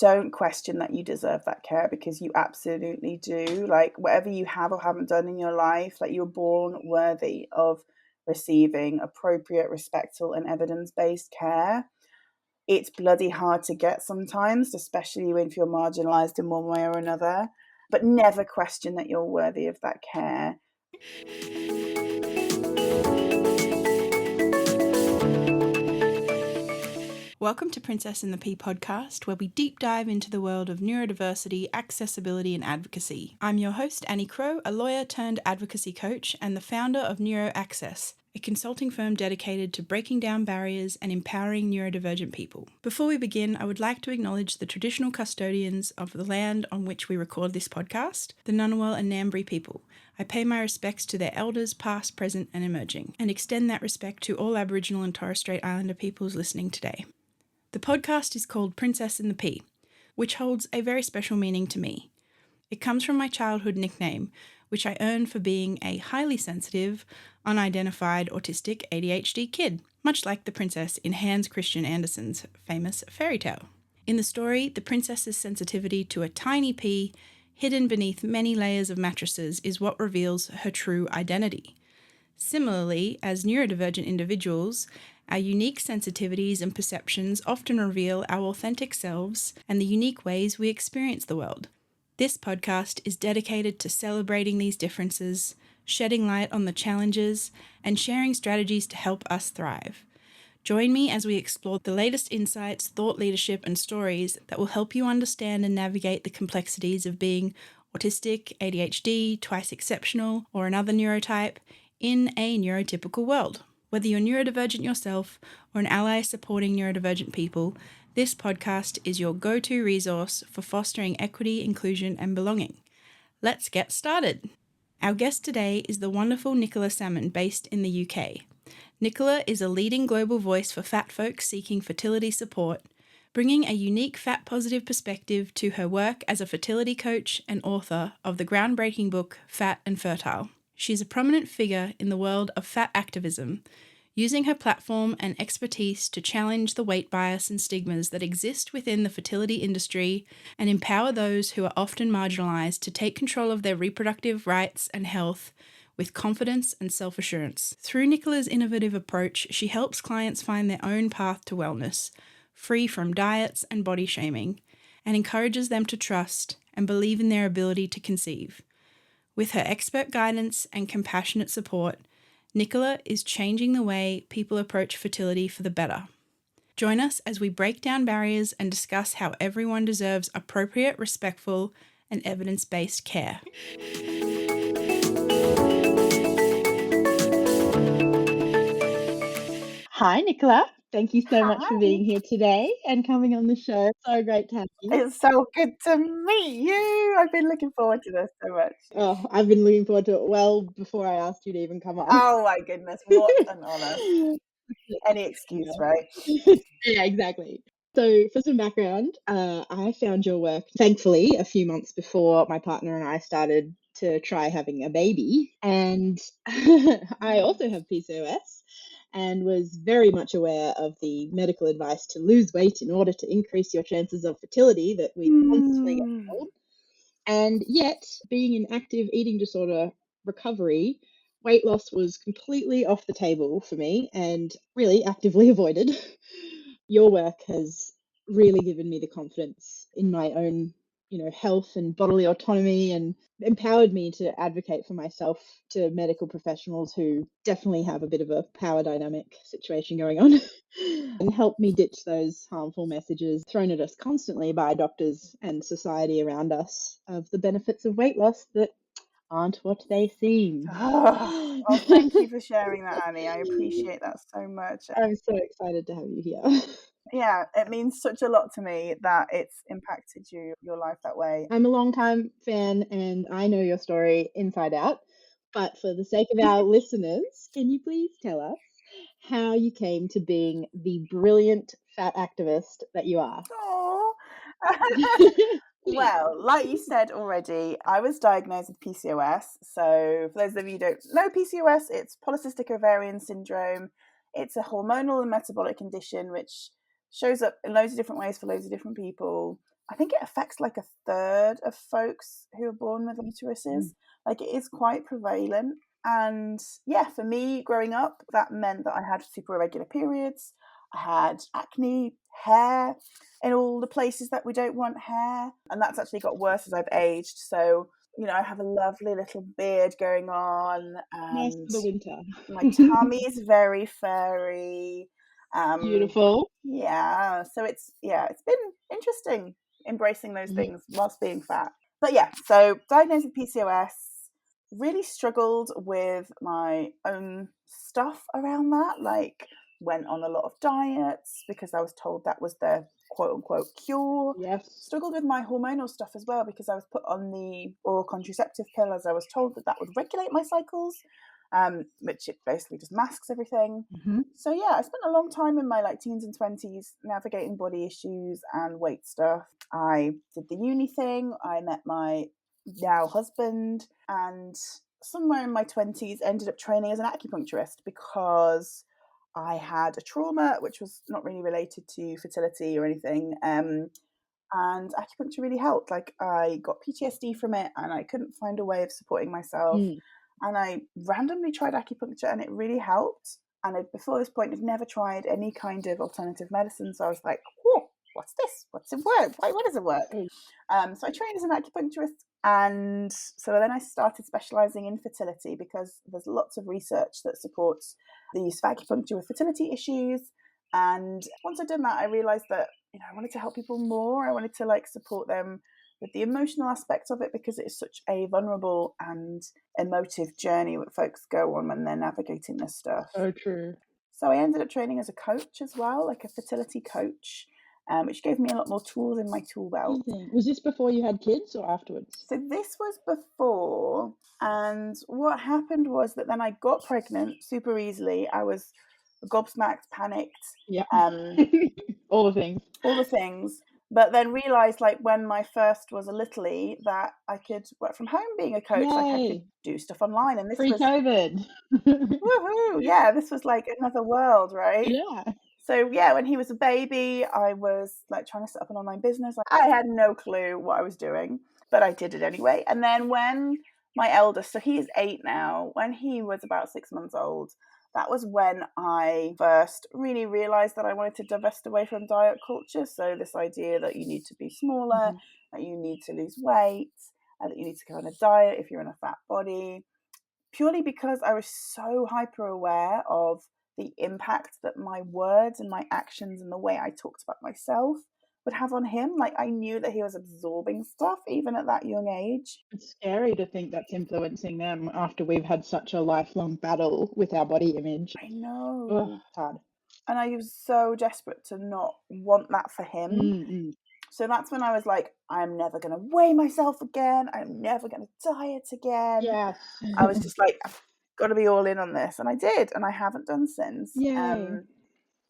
don't question that you deserve that care, because you absolutely do. Like, whatever you have or haven't done in your life, like, you're born worthy of receiving appropriate, respectful, and evidence-based care. It's bloody hard to get sometimes, especially if you're marginalized in one way or another, but never question that you're worthy of that care. Welcome to Princess in the Pea podcast, where we deep dive into the world of neurodiversity, accessibility, and advocacy. I'm your host, Annie Crow, a lawyer turned advocacy coach and the founder of NeuroAccess, a consulting firm dedicated to breaking down barriers and empowering neurodivergent people. Before we begin, I would like to acknowledge the traditional custodians of the land on which we record this podcast, the Ngunnawal and Ngambri people. I pay my respects to their elders, past, present, and emerging, and extend that respect to all Aboriginal and Torres Strait Islander peoples listening today. The podcast is called Princess in the Pea, which holds a very special meaning to me. It comes from my childhood nickname, which I earned for being a highly sensitive, unidentified autistic ADHD kid, much like the princess in Hans Christian Andersen's famous fairy tale. In the story, the princess's sensitivity to a tiny pea, hidden beneath many layers of mattresses, is what reveals her true identity. Similarly, as neurodivergent individuals, our unique sensitivities and perceptions often reveal our authentic selves and the unique ways we experience the world. This podcast is dedicated to celebrating these differences, shedding light on the challenges, and sharing strategies to help us thrive. Join me as we explore the latest insights, thought leadership, and stories that will help you understand and navigate the complexities of being autistic, ADHD, twice exceptional, or another neurotype in a neurotypical world. Whether you're neurodivergent yourself or an ally supporting neurodivergent people, this podcast is your go-to resource for fostering equity, inclusion, and belonging. Let's get started. Our guest today is the wonderful Nicola Salmon, based in the UK. Nicola is a leading global voice for fat folks seeking fertility support, bringing a unique fat-positive perspective to her work as a fertility coach and author of the groundbreaking book Fat and Fertile. She's a prominent figure in the world of fat activism, using her platform and expertise to challenge the weight bias and stigmas that exist within the fertility industry and empower those who are often marginalized to take control of their reproductive rights and health with confidence and self-assurance. Through Nicola's innovative approach, she helps clients find their own path to wellness, free from diets and body shaming, and encourages them to trust and believe in their ability to conceive. With her expert guidance and compassionate support, Nicola is changing the way people approach fertility for the better. Join us as we break down barriers and discuss how everyone deserves appropriate, respectful, and evidence-based care. Hi, Nicola. Thank you so much for being here today and coming on the show. So great to have you. It's so good to meet you. I've been looking forward to this so much. Oh, I've been looking forward to it well before I asked you to even come on. Oh my goodness, what an honour. Any excuse, right? Yeah, exactly. So for some background, I found your work, thankfully, a few months before my partner and I started to try having a baby. And I also have PCOS and was very much aware of the medical advice to lose weight in order to increase your chances of fertility that we constantly get told. And yet, being in active eating disorder recovery, weight loss was completely off the table for me and really actively avoided. Your work has really given me the confidence in my own, health and bodily autonomy, and empowered me to advocate for myself to medical professionals who definitely have a bit of a power dynamic situation going on, and helped me ditch those harmful messages thrown at us constantly by doctors and society around us of the benefits of weight loss that aren't what they seem. Oh, well, thank you for sharing that, Annie. I appreciate that so much. I'm so excited to have you here. Yeah, it means such a lot to me that it's impacted your life that way. I'm a long-time fan and I know your story inside out, but for the sake of our listeners, can you please tell us how you came to being the brilliant fat activist that you are? Oh. Well, like you said already, I was diagnosed with PCOS. So for those of you who don't know PCOS, it's polycystic ovarian syndrome. It's a hormonal and metabolic condition which shows up in loads of different ways for loads of different people. I think it affects like a third of folks who are born with uteruses. Like, it is quite prevalent. And yeah, for me growing up, that meant that I had super irregular periods. I had acne, hair in all the places that we don't want hair. And that's actually got worse as I've aged. So, you know, I have a lovely little beard going on, Nice and for the winter. my tummy is very furry. Beautiful. Yeah, so it's been interesting embracing those things whilst being fat. But yeah, so diagnosed with PCOS, really struggled with my own stuff around that, like went on a lot of diets because I was told that was the quote unquote cure. Yes. Struggled with my hormonal stuff as well because I was put on the oral contraceptive pill as I was told that would regulate my cycles, which it basically just masks everything. So yeah, I spent a long time in my like teens and 20s navigating body issues and weight stuff. I did the uni thing. I met my now husband, and somewhere in my 20s ended up training as an acupuncturist because I had a trauma which was not really related to fertility or anything. And acupuncture really helped. Like, I got PTSD from it and I couldn't find a way of supporting myself. And I randomly tried acupuncture and it really helped. And before this point, I'd never tried any kind of alternative medicine. So I was like, whoa, what's this? What's it work? Why does it work? So I trained as an acupuncturist. And so then I started specializing in fertility because there's lots of research that supports the use of acupuncture with fertility issues. And once I'd done that, I realized that, you know, I wanted to help people more. I wanted to like support them with the emotional aspects of it because it is such a vulnerable and emotive journey that folks go on when they're navigating this stuff. So true. So I ended up training as a coach as well, like a fertility coach, which gave me a lot more tools in my tool belt. Was this before you had kids or afterwards? So this was before, and what happened was that then I got pregnant super easily. I was gobsmacked, panicked, Yeah. All the things. but then realized, like, when my first was a littly, that I could work from home being a coach. Yay. Like, I could do stuff online, and this was pre-COVID. woohoo! Yeah, this was like another world, right? Yeah. So yeah, when he was a baby, I was like trying to set up an online business. I had no clue what I was doing, but I did it anyway. And then when my eldest, so he is 8 now, when he was about 6 months old, that was when I first really realized that I wanted to divest away from diet culture. So this idea that you need to be smaller, that you need to lose weight, that you need to go on a diet if you're in a fat body, purely because I was so hyper aware of the impact that my words and my actions and the way I talked about myself would have on him. Like, I knew that he was absorbing stuff even at that young age. It's scary to think that's influencing them after we've had such a lifelong battle with our body image. I know. Ugh, it's hard. And I was so desperate to not want that for him. So that's when I was like, I'm never going to weigh myself again. I'm never going to diet again. Yes. I was just like, I've got to be all in on this. And I did. And I haven't done since. Yay.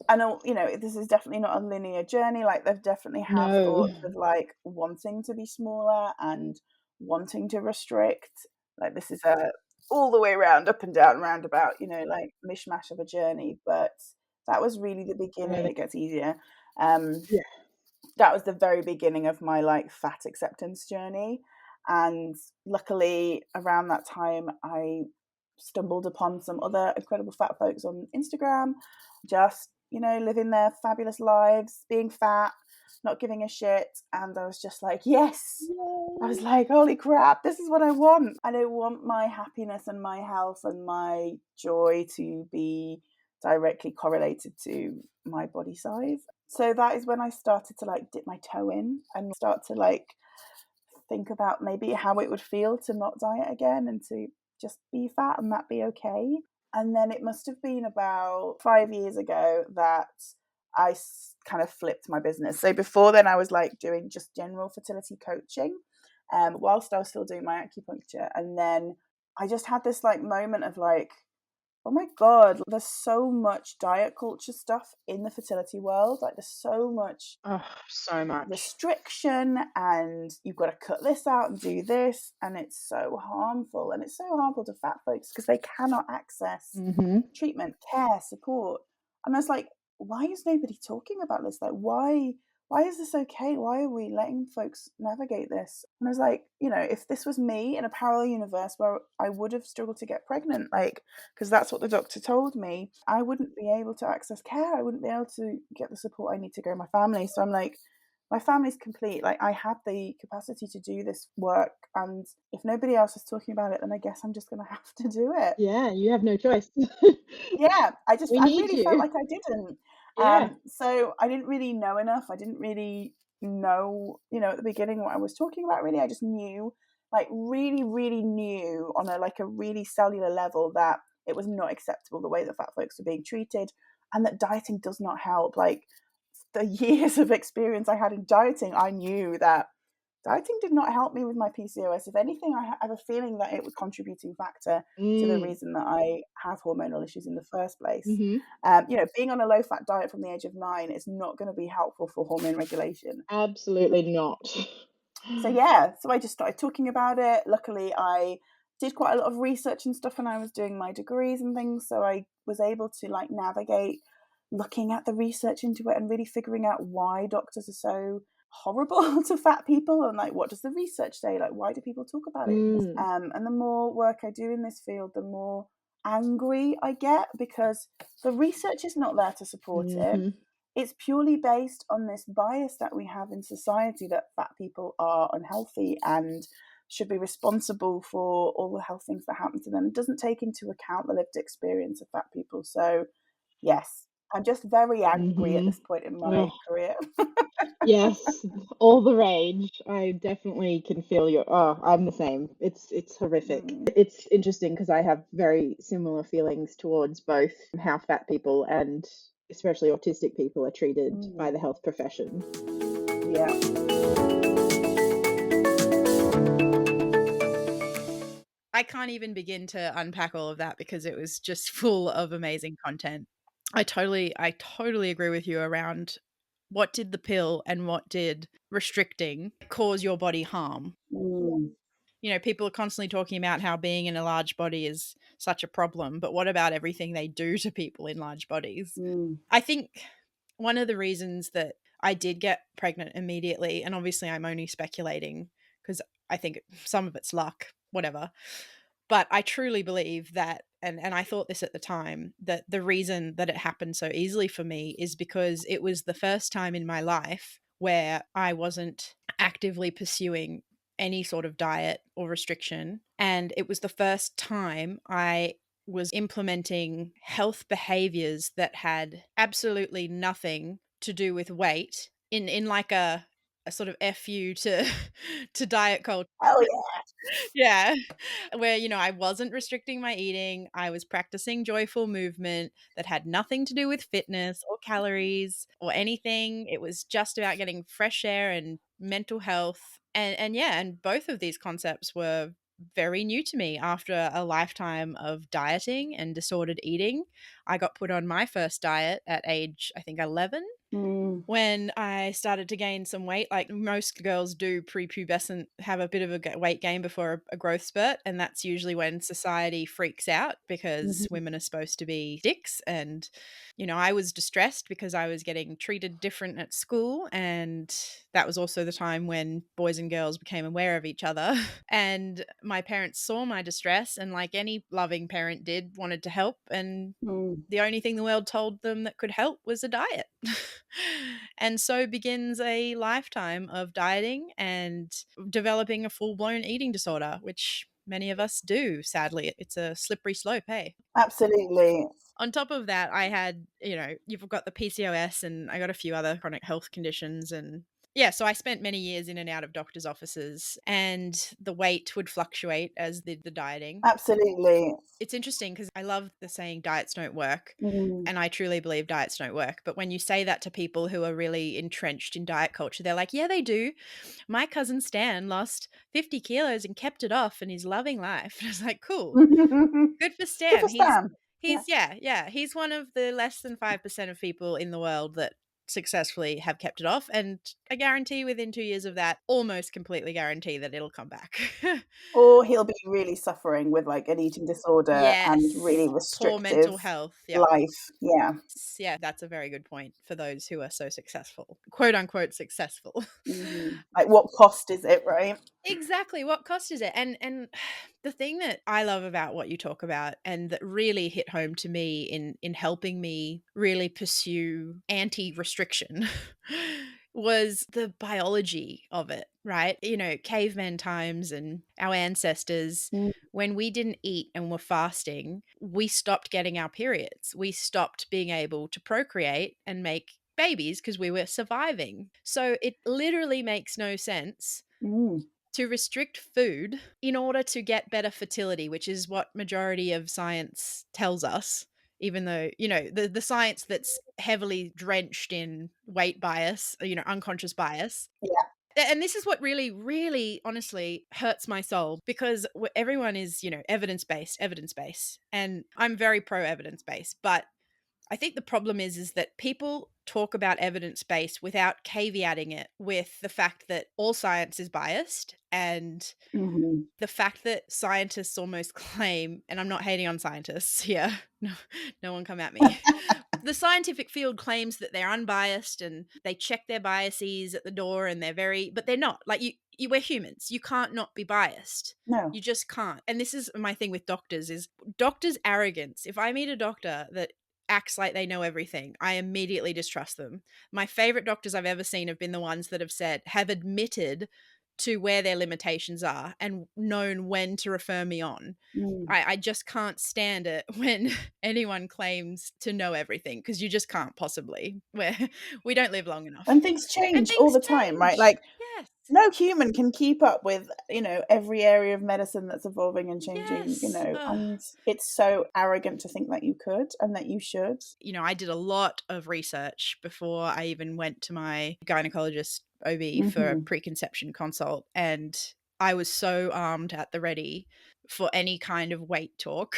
I know, you know, this is definitely not a linear journey. Like, they've definitely have thoughts of like wanting to be smaller and wanting to restrict. Like, this is a all the way around, up and down, roundabout, you know, like mishmash of a journey. But that was really the beginning. It gets easier. That was the very beginning of my like fat acceptance journey. And luckily around that time I stumbled upon some other incredible fat folks on Instagram, just, you know, living their fabulous lives, being fat, not giving a shit. And I was just like, yes. I was like, holy crap, this is what I want. I don't want my happiness and my health and my joy to be directly correlated to my body size. So that is when I started to like dip my toe in and start to like think about maybe how it would feel to not diet again and to just be fat and that be okay. And then it must have been about 5 years ago that I kind of flipped my business. So before then I was like doing just general fertility coaching, whilst I was still doing my acupuncture. And then I just had this like moment of like, oh my God, there's so much diet culture stuff in the fertility world. Like, there's so much restriction, and you've got to cut this out and do this. And it's so harmful. And it's so harmful to fat folks because they cannot access treatment, care, support. And I was like, why is nobody talking about this? Like, why is this okay? Why are we letting folks navigate this? And I was like, if this was me in a parallel universe where I would have struggled to get pregnant, like, because that's what the doctor told me, I wouldn't be able to access care. I wouldn't be able to get the support I need to grow my family. So I'm like, my family's complete. Like, I have the capacity to do this work, and if nobody else is talking about it, then I guess I'm just going to have to do it. Yeah, you have no choice. Yeah, We I need really felt you. like I didn't. Yeah. So I didn't really know enough. I didn't really know, at the beginning what I was talking about, really. I just knew, like, really, really knew on a really cellular level that it was not acceptable the way that fat folks were being treated, and that dieting does not help. Like, the years of experience I had in dieting, I knew that dieting did not help me with my PCOS. If anything, I have a feeling that it was a contributing factor to the Mm. reason that I have hormonal issues in the first place. Mhm. Being on a low fat diet from the age of 9 is not going to be helpful for hormone regulation. Absolutely not. So yeah, so I just started talking about it. Luckily, I did quite a lot of research and stuff when I was doing my degrees and things, so I was able to navigate looking at the research into it and really figuring out why doctors are so horrible to fat people, and what does the research say, why do people talk about it. Mm. And the more work I do in this field, the more angry I get, because the research is not there to support it. Mhm. It's purely based on this bias that we have in society that fat people are unhealthy and should be responsible for all the health things that happen to them. It doesn't take into account the lived experience of fat people. So yes, I'm just very angry at Mhm. this point in my Oh, career. yes, all the rage. I definitely can feel your I'm the same. It's horrific. Mm, It's interesting because I have very similar feelings towards both how fat people and especially autistic people are treated by mm, the health profession. yeah. I can't even begin to unpack all of that because it was just full of amazing content. I totally agree with you around what did the pill and what did restricting cause your body harm. Mm, People are constantly talking about how being in a large body is such a problem, but what about everything they do to people in large bodies? mm, I think one of the reasons that I did get pregnant immediately, and obviously I'm only speculating because I think some of it's luck, whatever. But I truly believe that, and I thought this at the time, that the reason that it happened so easily for me is because it was the first time in my life where I wasn't actively pursuing any sort of diet or restriction. And it was the first time I was implementing health behaviors that had absolutely nothing to do with weight in like a sort of FU to to diet culture. hell yeah. Yeah. Where, I wasn't restricting my eating. I was practicing joyful movement that had nothing to do with fitness or calories or anything. It was just about getting fresh air and mental health. And yeah, and both of these concepts were very new to me after a lifetime of dieting and disordered eating. I got put on my first diet at age, I think, 11 Mm, when I started to gain some weight. Like most girls do prepubescent, have a bit of a weight gain before a growth spurt. And that's usually when society freaks out because mhm, women are supposed to be dicks. And, I was distressed because I was getting treated different at school. And that was also the time when boys and girls became aware of each other. And my parents saw my distress and, like any loving parent did, wanted to help. And mm. the only thing the world told them that could help was a diet. And so begins a lifetime of dieting and developing a full blown eating disorder, which many of us do, sadly. It's a slippery slope, hey? Absolutely. On top of that, I had, you've got the PCOS and I got a few other chronic health conditions. And yeah, so I spent many years in and out of doctors' offices, and the weight would fluctuate as did the dieting. Absolutely. It's interesting because I love the saying diets don't work. Mm. And I truly believe diets don't work. But when you say that to people who are really entrenched in diet culture, they're like, yeah, they do. My cousin Stan lost 50 kilos and kept it off and he's loving life. And I was like, cool. Good for Good Stan. for Stan. Yeah. He's one of the less than 5% of people in the world that successfully have kept it off. And I guarantee within 2 years of that, almost completely guarantee that it'll come back. Or he'll be really suffering with like an eating disorder and really Yes. Poor restrictive mental health. Yeah. life. Yeah. Yeah, that's a very good point for those who are so successful, quote unquote successful. Like, what cost is it, right? Exactly. What cost is it? And the thing that I love about what you talk about and that really hit home to me in helping me really pursue anti-restriction was the biology of it, right? You know, caveman times and our ancestors, Mm. when we didn't eat and were fasting, we stopped getting our periods. We stopped being able to procreate and make babies because we were surviving. So it literally makes no sense Mm. to restrict food in order to get better fertility, which is what majority of science tells us, even though, you know, the science that's heavily drenched in weight bias, you know, unconscious bias. Yeah. And this is what really, really honestly hurts my soul because everyone is, you know, evidence based. And I'm very pro evidence based, but I think the problem is that people talk about evidence-based without caveating it with the fact that all science is biased and Mm-hmm. the fact that scientists almost claim, and I'm not hating on scientists here, no, no one come at me. The scientific field claims that they're unbiased and they check their biases at the door and but they're not. Like we're humans. You can't not be biased. No. You just can't. And this is my thing with doctors is doctors' arrogance. If I meet a doctor that acts like they know everything, I immediately distrust them. My favorite doctors I've ever seen have been the ones that have admitted to where their limitations are and known when to refer me on. Mm. I just can't stand it when anyone claims to know everything because you just can't possibly. We don't live long enough. And things And change all things the time, right? change. Like, Yes. no human can keep up with, every area of medicine that's evolving and changing, Yes. Ugh. and it's so arrogant to think that you could and that you should. You know, I did a lot of research before I even went to my gynecologist OB for a Mm-hmm. preconception consult, and I was so armed at the ready for any kind of weight talk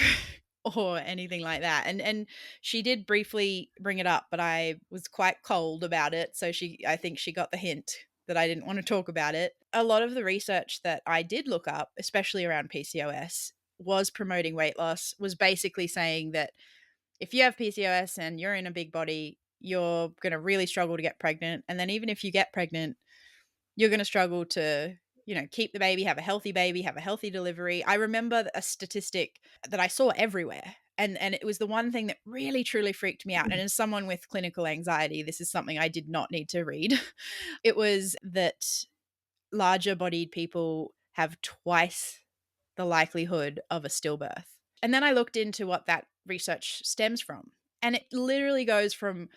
or anything like that. And she did briefly bring it up, but I was quite cold about it, so I think she got the hint that I didn't want to talk about it. A lot of the research that I did look up, especially around PCOS, was promoting weight loss, was basically saying that if you have PCOS and you're in a big body, you're going to really struggle to get pregnant. And then even if you get pregnant, you're going to struggle to, you know, keep the baby, have a healthy delivery. I remember a statistic that I saw everywhere. And it was the one thing that really, truly freaked me out. And as someone with clinical anxiety, this is something I did not need to read. It was that larger bodied people have twice the likelihood of a stillbirth. And then I looked into what that research stems from. And it literally goes from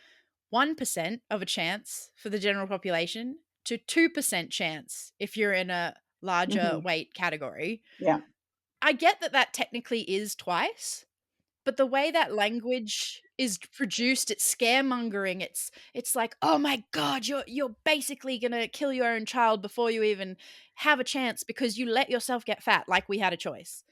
1% of a chance for the general population to 2% chance if you're in a larger Mm-hmm. weight category. Yeah. I get that that technically is twice, but the way that language is produced, it's scaremongering. It's like, oh my God, you're basically gonna kill your own child before you even have a chance because you let yourself get fat like we had a choice.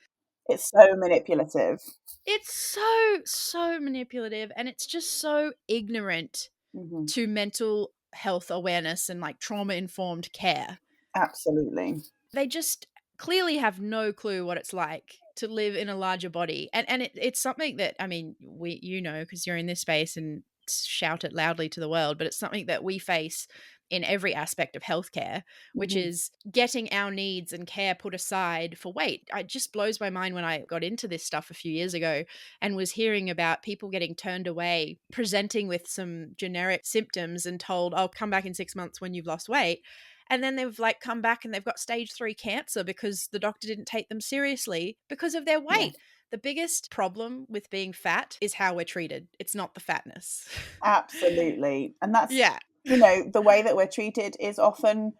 It's so manipulative. It's so manipulative and it's just so ignorant Mm-hmm. to mental health awareness and like trauma informed care. Absolutely. They just clearly have no clue what it's like to live in a larger body. And it's something that, I mean, because you're in this space and shout it loudly to the world, but it's something that we face in every aspect of healthcare, which Mm-hmm. is getting our needs and care put aside for weight. It just blows my mind when I got into this stuff a few years ago and was hearing about people getting turned away, presenting with some generic symptoms and told, "Oh, come back in 6 months when you've lost weight." And then they've like come back and they've got stage 3 cancer because the doctor didn't take them seriously because of their Yeah. weight. The biggest problem with being fat is how we're treated. It's not the fatness. Absolutely. And that's, Yeah. the way that we're treated is often,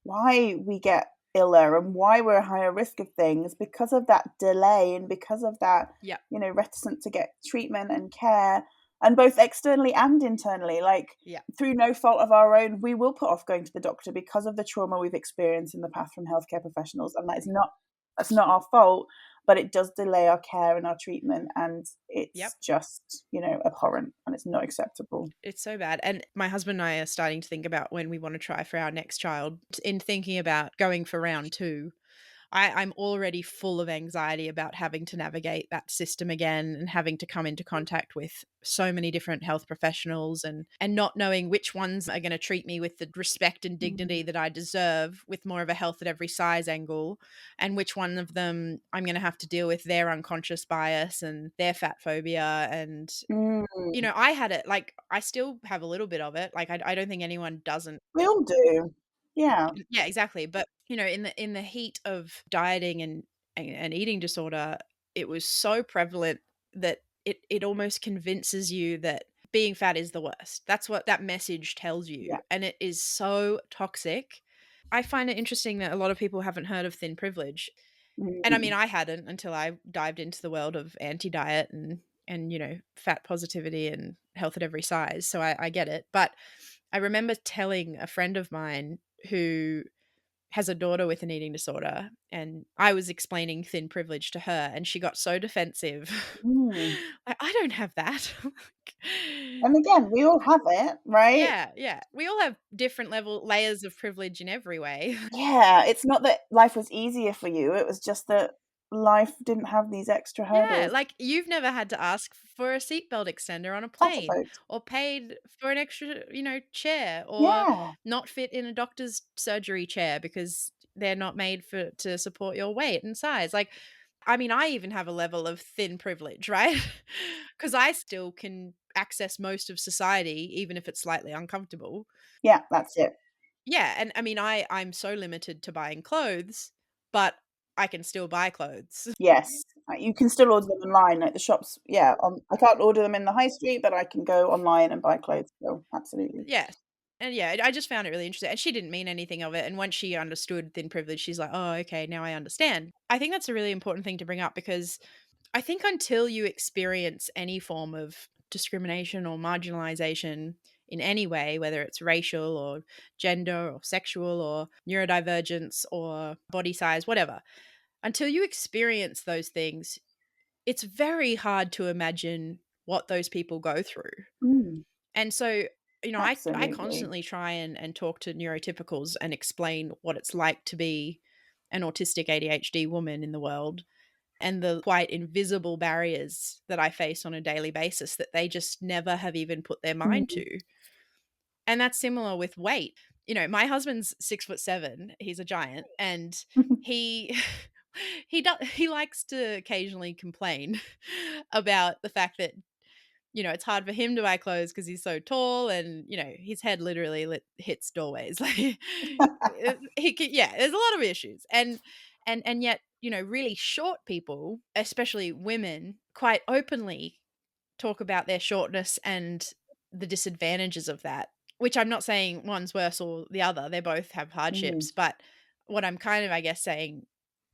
why we get iller and why we're a higher risk of things because of that delay and because of that, Yeah. reticence to get treatment and care, and both externally and internally. Like, Yeah. through no fault of our own, we will put off going to the doctor because of the trauma we've experienced in the past from healthcare professionals, and that's not our fault. but it does delay our care and our treatment, and Yep. it's just, abhorrent, and it's not acceptable. It's so bad. And my husband and I are starting to think about when we want to try for our next child, in thinking about going for round 2. I'm already full of anxiety about having to navigate that system again and having to come into contact with so many different health professionals, and not knowing which ones are going to treat me with the respect and dignity Mm. that I deserve, with more of a health at every size angle, and which one of them I'm going to have to deal with their unconscious bias and their fat phobia. And Mm. I had it, like, I still have a little bit of it. Like, I don't think anyone doesn't. We all do. Yeah. Yeah, exactly. But, in the heat of dieting and eating disorder, it was so prevalent that it almost convinces you that being fat is the worst. That's what that message tells you, Yeah. and it is so toxic. I find it interesting that a lot of people haven't heard of thin privilege. And I mean, Mm. I hadn't until I dived into the world of anti-diet and fat positivity and health at every size. So I get it. But I remember telling a friend of mine who has a daughter with an eating disorder, and I was explaining thin privilege to her, and she got so defensive. Mm. I don't have that. And again, we all have it, right? Yeah, yeah. We all have different layers of privilege in every way. Yeah, it's not that life was easier for you, it was just that life didn't have these extra Yeah, hurdles. like, you've never had to ask for a seatbelt extender on a Lots of plane, folks. or paid for an extra, chair, or Yeah. not fit in a doctor's surgery chair because they're not made to support your weight and size. Like, I mean, I even have a level of thin privilege, right? Because I still can access most of society, even if it's slightly uncomfortable. Yeah, that's it. Yeah, and I mean, I'm so limited to buying clothes, but I can still buy clothes. Yes. You can still order them online, like the shops, yeah, I can't order them in the high street, but I can go online and buy clothes still, absolutely. Yes. And yeah, I just found it really interesting. And she didn't mean anything of it. And once she understood thin privilege, she's like, oh, okay, now I understand. I think that's a really important thing to bring up, because I think until you experience any form of discrimination or marginalization in any way, whether it's racial or gender or sexual or neurodivergence or body size, whatever, until you experience those things, it's very hard to imagine what those people go through. Mm, And so, I absolutely. constantly try and talk to neurotypicals and explain what it's like to be an autistic ADHD woman in the world, and the quite invisible barriers that I face on a daily basis that they just never have even put their mind Mm. to. And that's similar with weight. My husband's 6'7". He's a giant, and he he likes to occasionally complain about the fact that it's hard for him to buy clothes because he's so tall, and his head literally hits doorways. Like, yeah, there's a lot of issues, and yet really short people, especially women, quite openly talk about their shortness and the disadvantages of that. Which I'm not saying one's worse or the other; they both have Mm, hardships. But what I'm kind of, I guess, saying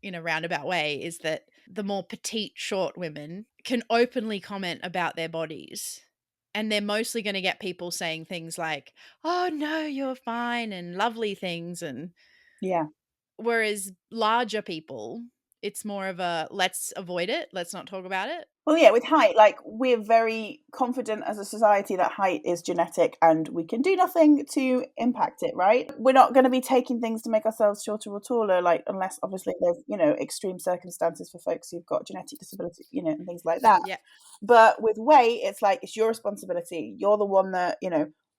in a roundabout way is that the more petite, short women can openly comment about their bodies. And they're mostly going to get people saying things like, oh, no, you're fine, and lovely things. And yeah. whereas larger people, it's more of a let's avoid it. Let's not talk about it. Well, yeah, with height, like, we're very confident as a society that height is genetic and we can do nothing to impact it, right? We're not going to be taking things to make ourselves shorter or taller, like, unless obviously there's, extreme circumstances for folks who've got genetic disability, and things like that. Yeah. But with weight, it's like, it's your responsibility. You're the one that,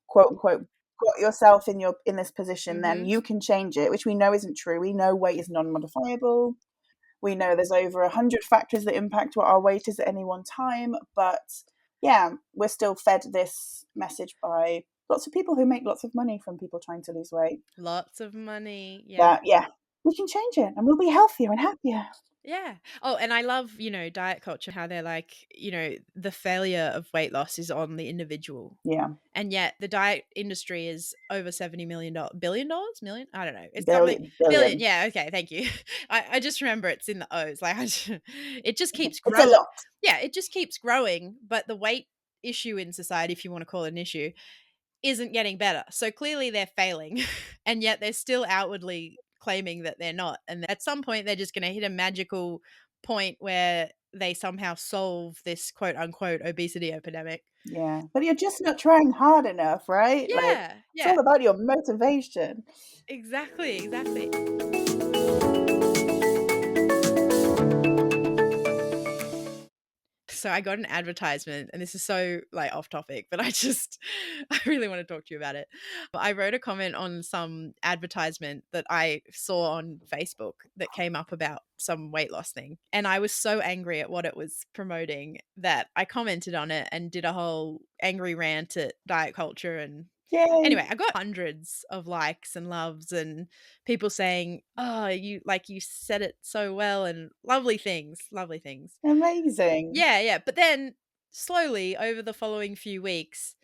quote unquote, got yourself in this position, then Mm-hmm. you can change it, which we know isn't true. We know weight is non-modifiable. We know there's over 100 factors that impact what our weight is at any one time, but yeah, we're still fed this message by lots of people who make lots of money from people trying to lose weight. Lots of money. Yeah. That, yeah, we can change it and we'll be healthier and happier. Yeah. Oh, and I love, diet culture, how they're like, the failure of weight loss is on the individual. Yeah, And yet the diet industry is over $70 million, billion dollars, million. I don't know. It's something billion, billion. billion. Yeah. Okay. Thank you. I just remember it's in the O's. Like, it just keeps It's a growing. lot. Yeah. It just keeps growing. But the weight issue in society, if you want to call it an issue, isn't getting better. So clearly they're failing, and yet they're still outwardly claiming that they're not. And at some point they're just going to hit a magical point where they somehow solve this quote unquote obesity epidemic. Yeah. But you're just not trying hard enough, right? Like, Yeah, it's all yeah, about your motivation. exactly, exactly. So I got an advertisement, and this is so like off topic, but I really want to talk to you about it. I wrote a comment on some advertisement that I saw on Facebook that came up about some weight loss thing. And I was so angry at what it was promoting that I commented on it and did a whole angry rant at diet culture. And Yay. anyway, I got hundreds of likes and loves and people saying, "Oh, you said it so well," and lovely things, lovely things. Amazing. Yeah, yeah. But then slowly over the following few weeks,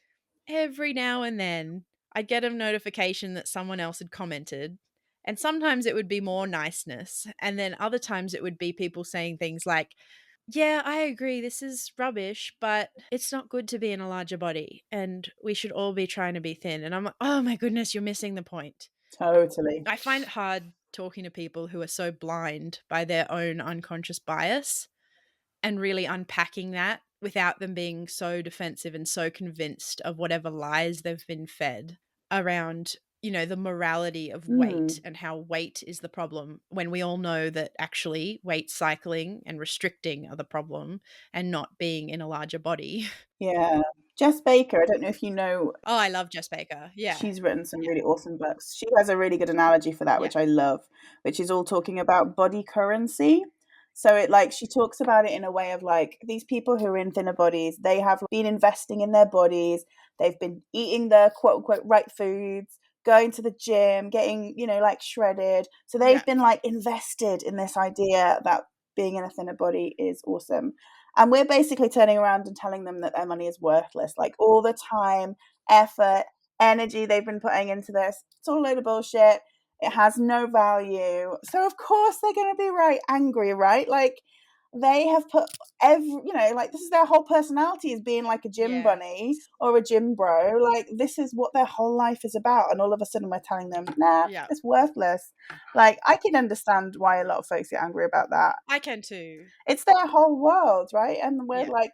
every now and then I'd get a notification that someone else had commented. And sometimes it would be more niceness. And then other times it would be people saying things like, "Yeah, I agree. This is rubbish, but it's not good to be in a larger body. And we should all be trying to be thin." And I'm like, oh my goodness, you're missing the point. Totally. I find it hard talking to people who are so blind by their own unconscious bias and really unpacking that without them being so defensive and so convinced of whatever lies they've been fed around, the morality of weight Mm. and how weight is the problem, when we all know that actually weight cycling and restricting are the problem and not being in a larger body. Yeah. Jess Baker, I don't know if you know, Oh, I love Jess Baker. Yeah. she's written some Yeah. really awesome books. She has a really good analogy for that, Yeah. which I love, which is all talking about body currency. So it like she talks about it in a way of like these people who are in thinner bodies, they have been investing in their bodies, they've been eating the quote unquote right foods, going to the gym, getting, like shredded. So they've Yeah. been like invested in this idea that being in a thinner body is awesome. And we're basically turning around and telling them that their money is worthless. Like all the time, effort, energy they've been putting into this, it's all a load of bullshit. It has no value. So of course they're going to be angry, right? Like they have put like this is their whole personality, is being like a gym Yeah. bunny or a gym bro. Like this is what their whole life is about. And all of a sudden we're telling them, nah, Yeah. it's worthless. Like I can understand why a lot of folks get angry about that. I can too. It's their whole world, right? And we're Yeah. like,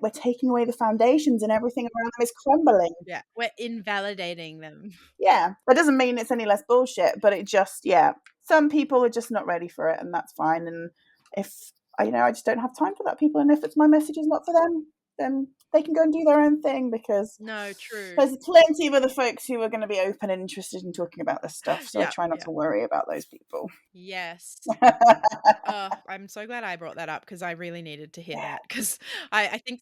we're taking away the foundations and everything around them is crumbling. Yeah. We're invalidating them. Yeah, that doesn't mean it's any less bullshit, but it just, yeah, some people are just not ready for it, and that's fine. And if I just don't have time for that, people, and if it's my message is not for them, then they can go and do their own thing, because No, true. there's plenty of other folks who are going to be open and interested in talking about this stuff. So I Yeah. try not Yeah. to worry about those people. Yes. I'm so glad I brought that up because I really needed to hear that, because I think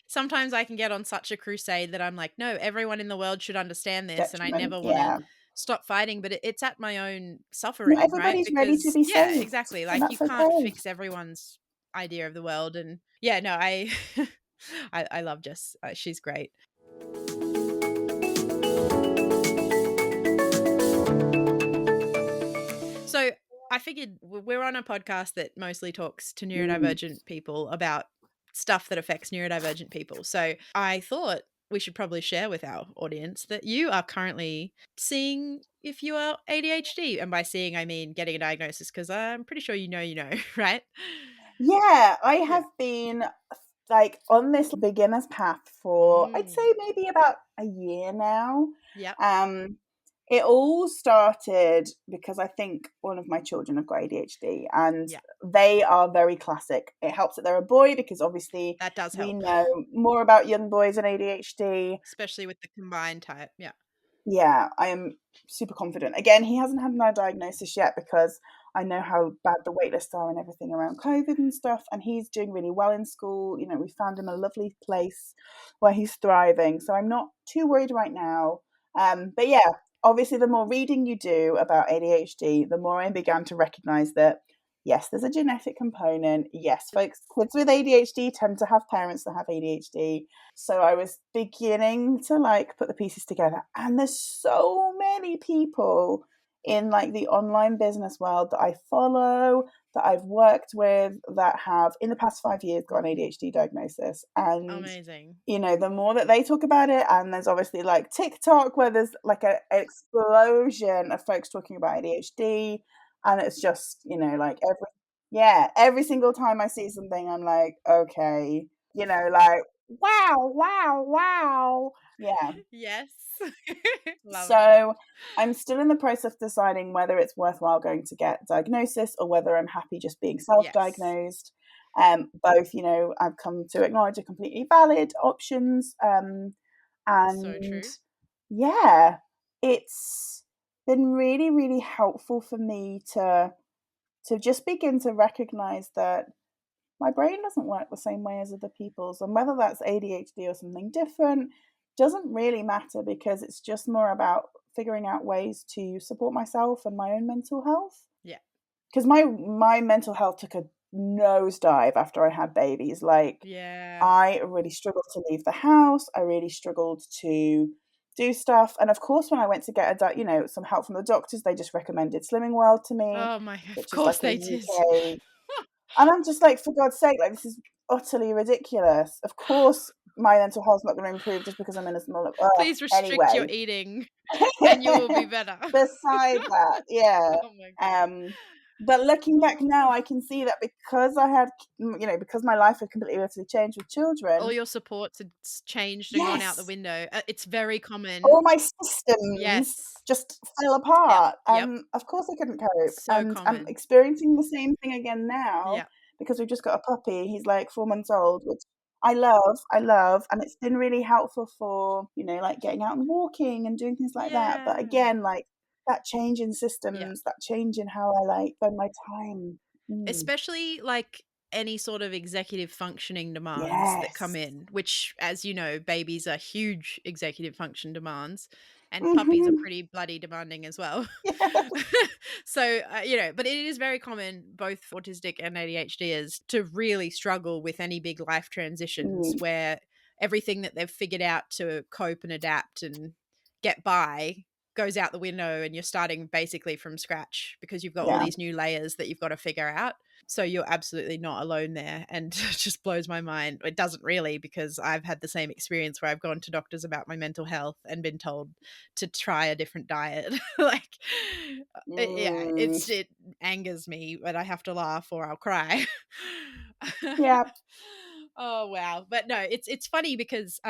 sometimes I can get on such a crusade that I'm like, no, everyone in the world should understand this, and I Detriment, never want to yeah. stop fighting, but it's at my own Not suffering, right? everybody's ready to Because be yeah, saved, exactly. and Like you that's can't okay. fix everyone's idea of the world, and yeah, no, I I love Jess. She's great. So I figured we're on a podcast that mostly talks to neurodivergent people about stuff that affects neurodivergent people. So I thought we should probably share with our audience that you are currently seeing if you are ADHD. And by seeing, I mean getting a diagnosis, because I'm pretty sure you know, right? Yeah, I Yeah. have been like on this beginner's path for I'd say Mm. maybe about a year now. Yep. Um, it all started because I think one of my children have got ADHD, and Yeah. they are very classic. It helps that they're a boy because obviously That does we help, know more about young boys and ADHD. especially with the combined type. Yeah. Yeah, I am super confident. Again, he hasn't had my diagnosis yet because I know how bad the wait lists are and everything around COVID and stuff. And he's doing really well in school. We found him a lovely place where he's thriving. So I'm not too worried right now. But yeah, obviously, the more reading you do about ADHD, the more I began to recognize that, yes, there's a genetic component. Yes, folks, kids with ADHD tend to have parents that have ADHD. So I was beginning to like put the pieces together. And there's so many people in like the online business world that I follow, that I've worked with, that have in the past 5 years got an ADHD diagnosis. And Amazing. the more that they talk about it, and there's obviously like TikTok where there's like an explosion of folks talking about ADHD, and it's just like every Yeah, every single time I see something, I'm like, okay, like, wow, wow, wow. Yeah. Yes. Love it. So I'm still in the process of deciding whether it's worthwhile going to get diagnosis or whether I'm happy just being Yes. self-diagnosed. Both, I've come to acknowledge are completely valid options. So And true. yeah, it's been really, really helpful for me to just begin to recognize that my brain doesn't work the same way as other people's. And whether that's ADHD or something different doesn't really matter, because it's just more about figuring out ways to support myself and my own mental health. Yeah. Because my mental health took a nosedive after I had babies. Like, Yeah. I really struggled to leave the house. I really struggled to do stuff. And of course, when I went to get some help from the doctors, they just recommended Slimming World to me, Oh my, of which is course like a they did. UK, and I'm just like, for God's sake, like, this is utterly ridiculous. Of course, my mental health's not going to improve just because I'm in a small. Please restrict your Anyway, eating and you will be better. beside that, yeah. Oh my god. Um, but looking back now, I can see that because I had, because my life had completely utterly changed with All children. your supports had changed and gone out the Yes, window. It's very all common. my systems Yes. just fell Yep. apart, Yep. and of course I couldn't cope, So and I'm common. experiencing the same thing again now Yeah. because we've just got a puppy. He's like 4 months old, which I love, and it's been really helpful for, like, getting out and walking and doing things like that, but Yeah. again, like, that change in Yeah. systems, that change in how I, like, spend my time. Mm. Especially, like, any sort of executive functioning demands that come Yes. in, which, as you know, babies are huge executive function demands, and puppies are Mhm. pretty bloody demanding as well. Yes. So, but it is very common, both for autistic and ADHDers, to really struggle with any big life transitions Mm. where everything that they've figured out to cope and adapt and get by goes out the window, and you're starting basically from scratch because you've got all Yeah. these new layers that you've got to figure out. So you're absolutely not alone there, and it just blows my mind. It doesn't really, because I've had the same experience where I've gone to doctors about my mental health and been told to try a different diet. Like, yeah, Mm. it angers me, but I have to laugh or I'll cry. Yeah. Oh wow. But no, it's funny because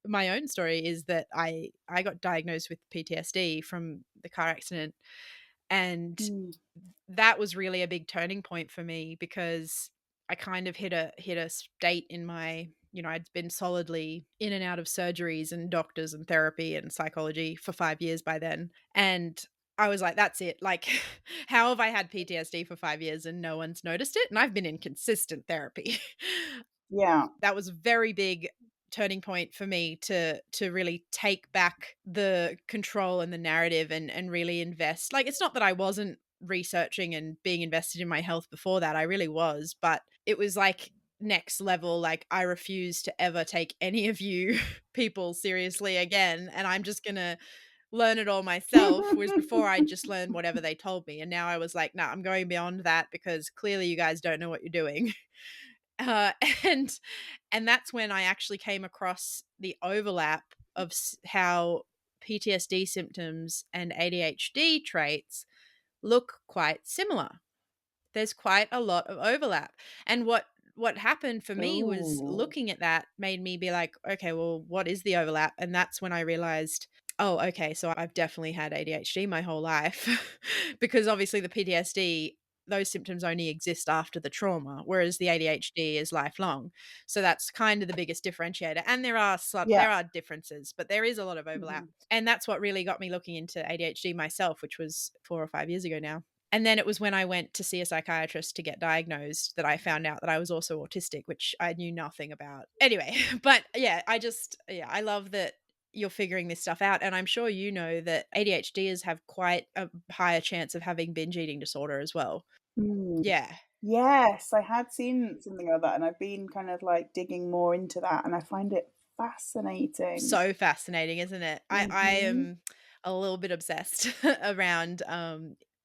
my own story is that I got diagnosed with PTSD from the car accident, and Mm. that was really a big turning point for me because I kind of hit a state in my, I'd been solidly in and out of surgeries and doctors and therapy and psychology for 5 years by then. And I was like, that's it. Like, how have I had PTSD for 5 years and no one's noticed it? And I've been in consistent therapy. Yeah. That was a very big turning point for me to really take back the control and the narrative and really invest. Like, it's not that I wasn't researching and being invested in my health before that. I really was, but it was like next level. Like, I refuse to ever take any of you people seriously again, and I'm just going to learn it all myself. Whereas before I just learned whatever they told me, and now I was like, "No, I'm going beyond that because clearly you guys don't know what you're doing." Uh, and and that's when I actually came across the overlap of how PTSD symptoms and ADHD traits look quite similar. There's quite a lot of overlap. And what happened for me was Ooh. looking at that made me be like, okay, well, what is the overlap? And that's when I realized, oh, okay, so I've definitely had ADHD my whole life. Because obviously the PTSD, those symptoms only exist after the trauma, whereas the ADHD is lifelong. So that's kind of the biggest differentiator. And Yeah. there are differences, but there is a lot of overlap. Mhm. And that's what really got me looking into ADHD myself, which was 4 or 5 years ago now. And then it was when I went to see a psychiatrist to get diagnosed that I found out that I was also autistic, which I knew nothing about. Anyway, but yeah, I love that you're figuring this stuff out. And I'm sure you know that ADHDers have quite a higher chance of having binge eating disorder as well. Mm. Yeah. Yes, I had seen something like that, and I've been kind of like digging more into that, and I find it fascinating. So fascinating, isn't it? I Mhm. am a little bit obsessed around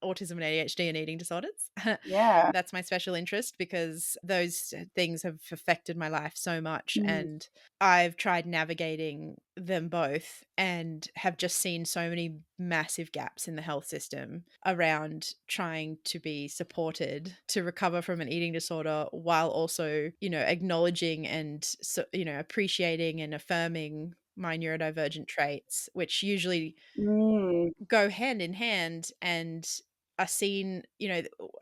autism and ADHD and eating disorders. Yeah. That's my special interest because those things have affected my life so much. Mm. And I've tried navigating them both and have just seen so many massive gaps in the health system around trying to be supported to recover from an eating disorder while also, acknowledging and, appreciating and affirming my neurodivergent traits, which usually Mm. go hand in hand and are seen,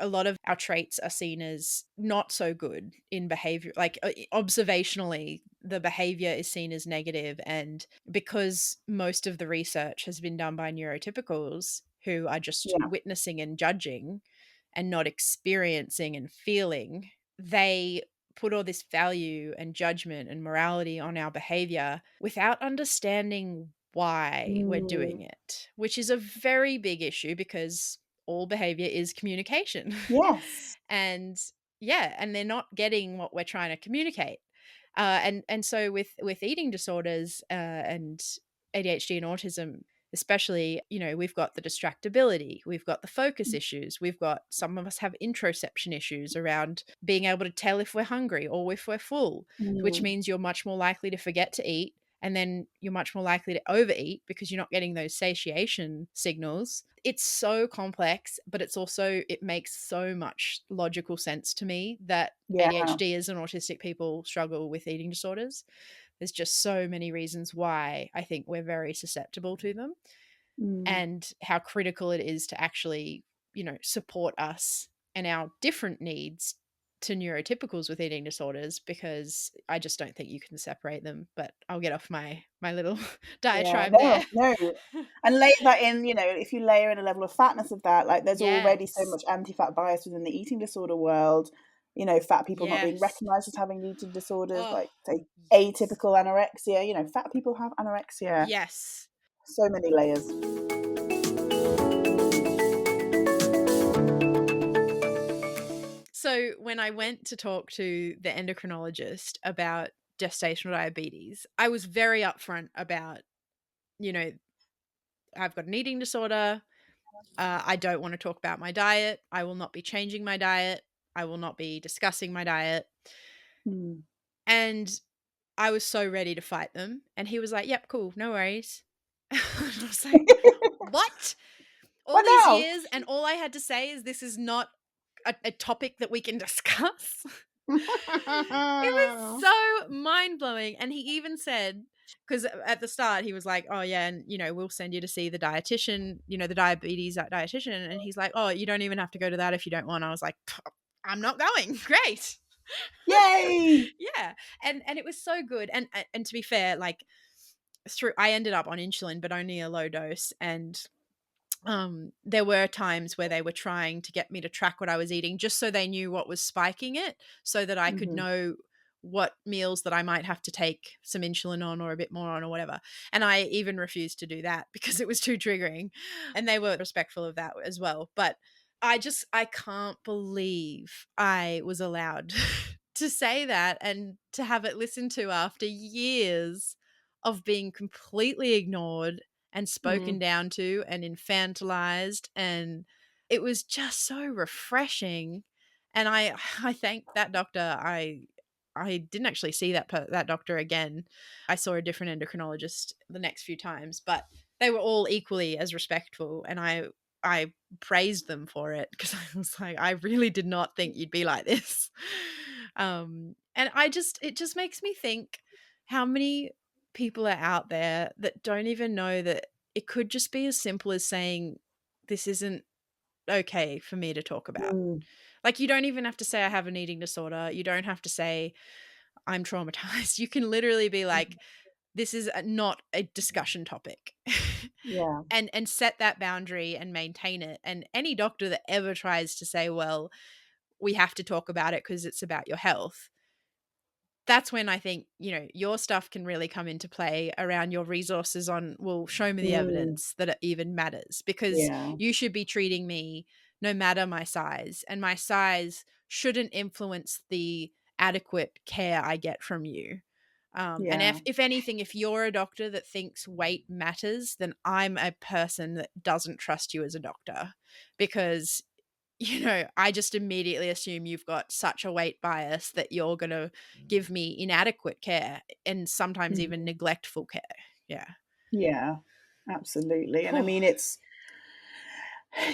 a lot of our traits are seen as not so good in behavior. Like observationally, the behavior is seen as negative. And because most of the research has been done by neurotypicals who are just Yeah. witnessing and judging and not experiencing and feeling, they put all this value and judgment and morality on our behavior without understanding why we're doing Mm. it, which is a very big issue because all behavior is communication. Yes. And yeah, and they're not getting what we're trying to communicate. And so with eating disorders and ADHD and autism, especially, we've got the distractibility, we've got the focus issues, we've got some of us have interoception issues around being able to tell if we're hungry or if we're full, which Mm. means you're much more likely to forget to eat. And then you're much more likely to overeat because you're not getting those satiation signals. It's so complex, but it makes so much logical sense to me that Yeah. ADHDers and autistic people struggle with eating disorders. There's just so many reasons why I think we're very susceptible to them Mm. and how critical it is to actually, support us and our different needs to neurotypicals with eating disorders, because I just don't think you can separate them. But I'll get off my little Yeah. diatribe No, there. no. And layer that in, if you layer in a level of fatness of that, like there's already so Yes. much anti-fat bias within the eating disorder world. Fat people not being Yes. recognized as having eating disorders, Oh, like say yes. atypical anorexia. Fat people have anorexia. Yes. So many layers. So when I went to talk to the endocrinologist about gestational diabetes, I was very upfront about, I've got an eating disorder. I don't want to talk about my diet. I will not be changing my diet. I will not be discussing my diet. Mm. And I was so ready to fight them. And he was like, yep, cool, no worries. And I was like, what? All What these now? years, and all I had to say is this is not a topic that we can discuss. It was so mind-blowing. And he even said, because at the start he was like, oh yeah, and we'll send you to see the dietitian, the diabetes dietitian. And he's like, oh, you don't even have to go to that if you don't want. I was like, I'm not going. Great. Yay! Yeah. And it was so good. And to be fair, like I ended up on insulin, but only a low dose. And there were times where they were trying to get me to track what I was eating just so they knew what was spiking it, so that I could Mhm. know what meals that I might have to take some insulin on or a bit more on or whatever. And I even refused to do that because it was too triggering, and they were respectful of that as well. But I can't believe I was allowed to say that and to have it listened to after years of being completely ignored and spoken Mm. down to and infantilized. And it was just so refreshing. And I thank that doctor. I didn't actually see that doctor again. I saw a different endocrinologist the next few times, but they were all equally as respectful, and I praised them for it because I was like, I really did not think you'd be like this. And it just makes me think how many people are out there that don't even know that it could just be as simple as saying, this isn't okay for me to talk about. Mm. Like, you don't even have to say I have an eating disorder. You don't have to say I'm traumatized. You can literally be like, this is not a discussion topic. Yeah. And set that boundary and maintain it. And any doctor that ever tries to say, well, we have to talk about it because it's about your health, that's when I think, your stuff can really come into play around your resources on, well, show me the Mm. evidence that it even matters, because Yeah. you should be treating me no matter my size, and my size shouldn't influence the adequate care I get from you. And if anything, if you're a doctor that thinks weight matters, then I'm a person that doesn't trust you as a doctor, because I just immediately assume you've got such a weight bias that you're going to give me inadequate care and sometimes even neglectful care. Yeah, absolutely. And I mean, it's